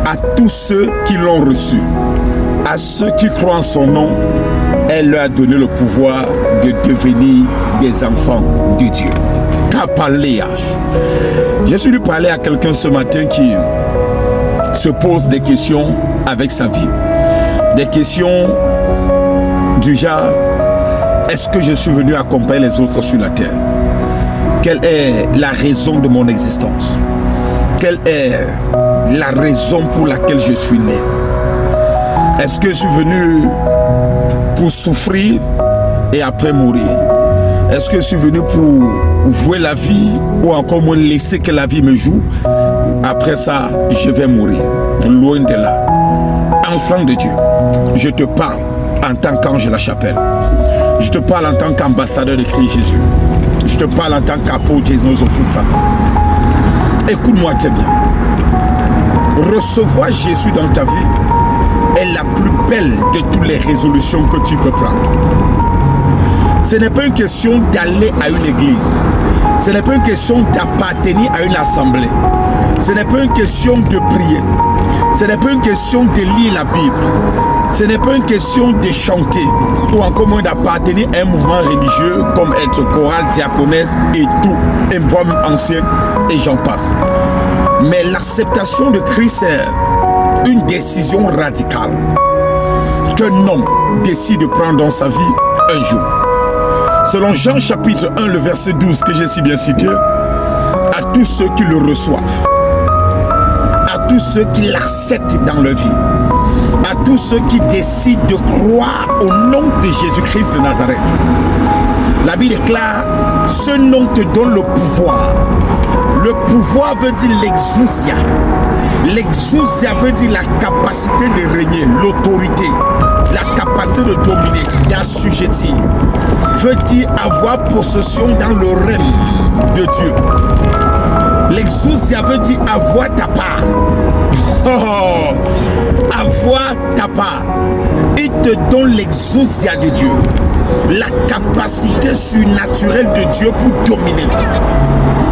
à tous ceux qui l'ont reçu, à ceux qui croient en son nom, elle leur a donné le pouvoir de devenir des enfants de Dieu. Kapaléage. Je suis venu parler à quelqu'un ce matin qui se pose des questions avec sa vie. Des questions du genre, est-ce que je suis venu accompagner les autres sur la terre? Quelle est la raison de mon existence? Quelle est la raison pour laquelle je suis né? Est-ce que je suis venu pour souffrir et après mourir? Est-ce que je suis venu pour jouer la vie ou encore me laisser que la vie me joue? Après ça, je vais mourir. Loin de là. Enfant de Dieu, je te parle en tant qu'ange de la chapelle. Je te parle en tant qu'ambassadeur de Christ Jésus. Je te parle en tant qu'apôtre Jésus au fond de Satan. Écoute-moi très bien. Recevoir Jésus dans ta vie est la plus belle de toutes les résolutions que tu peux prendre. Ce n'est pas une question d'aller à une église. Ce n'est pas une question d'appartenir à une assemblée. Ce n'est pas une question de prier. Ce n'est pas une question de lire la Bible. Ce n'est pas une question de chanter ou encore moins d'appartenir à un mouvement religieux comme être chorale, diaconesse et tout, et voix même ancienne et j'en passe. Mais l'acceptation de Christ est une décision radicale qu'un homme décide de prendre dans sa vie un jour. Selon Jean chapitre 1, le verset 12 que j'ai si bien cité, à tous ceux qui le reçoivent, à tous ceux qui l'acceptent dans leur vie, à tous ceux qui décident de croire au nom de Jésus-Christ de Nazareth. La Bible déclare, ce nom te donne le pouvoir. Le pouvoir veut dire l'exousia. L'exousia veut dire la capacité de régner, l'autorité, la capacité de dominer, d'assujettir. Veut dire avoir possession dans le règne de Dieu. L'exousia veut dire avoir ta part. Oh, avoir ta part. Il te donne l'exousia de Dieu, la capacité surnaturelle de Dieu pour dominer.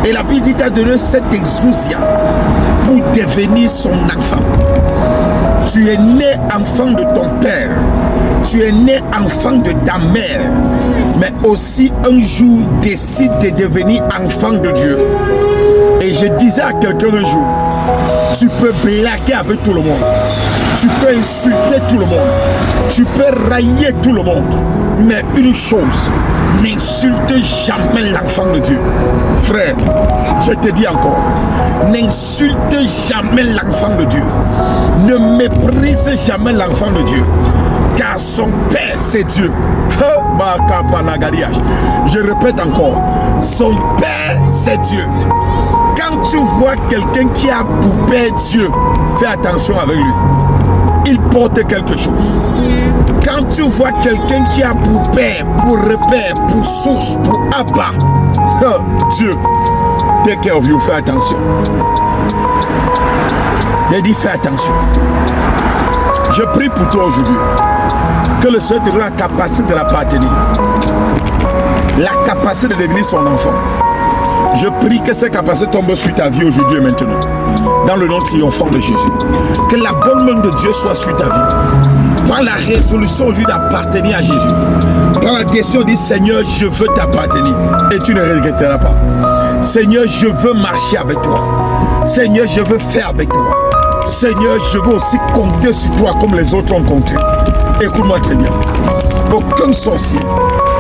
Et la Bible dit, t'a donné cette exousia pour devenir son enfant. Tu es né enfant de ton père, tu es né enfant de ta mère, mais aussi un jour décide de devenir enfant de Dieu. Et je disais à quelqu'un un jour, tu peux blaguer avec tout le monde, tu peux insulter tout le monde, tu peux railler tout le monde, mais une chose, n'insulte jamais l'enfant de Dieu. Frère, je te dis encore, n'insulte jamais l'enfant de Dieu. Ne méprise jamais l'enfant de Dieu, car son père c'est Dieu. Je répète encore, son père c'est Dieu. Quand tu vois quelqu'un qui a pour père Dieu, fais attention avec lui. Il porte quelque chose. Quand tu vois quelqu'un qui a pour père, pour repère, pour source, pour abba, Dieu, take care of you, fais attention. Il dit fais attention. Je prie pour toi aujourd'hui que le Seigneur te donne la capacité de l'appartenir, la capacité de devenir son enfant. Je prie que ces capacités tombent sur ta vie aujourd'hui et maintenant, dans le nom triomphant de Jésus. Que la bonne main de Dieu soit sur ta vie. Prends la résolution aujourd'hui d'appartenir à Jésus. Prends la décision de dire, Seigneur, je veux t'appartenir. Et tu ne regretteras pas. Seigneur, je veux marcher avec toi. Seigneur, je veux faire avec toi. Seigneur, je veux aussi compter sur toi comme les autres ont compté. Écoute-moi très bien. Aucun sorcier,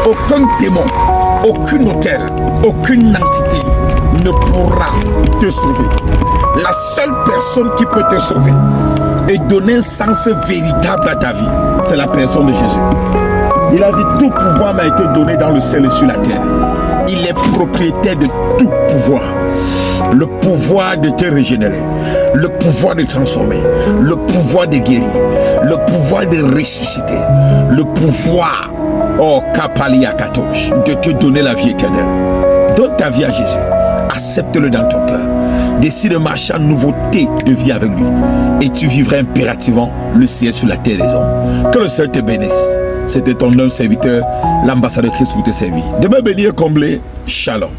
aucun démon, aucun autel, aucune entité ne pourra te sauver. La seule personne qui peut te sauver et donner un sens véritable à ta vie, c'est la personne de Jésus. Il a dit, tout pouvoir m'a été donné dans le ciel et sur la terre. Il est propriétaire de tout pouvoir. Le pouvoir de te régénérer, le pouvoir de transformer, le pouvoir de guérir, le pouvoir de ressusciter, le pouvoir, oh Kapalia Katosh, de te donner la vie éternelle. Donne ta vie à Jésus, accepte-le dans ton cœur, décide de marcher en nouveauté de vie avec lui, et tu vivras impérativement le ciel sur la terre des hommes. Que le Seigneur te bénisse. C'était ton homme serviteur, l'ambassadeur Christ pour te servir. Demain béni et comblé, shalom.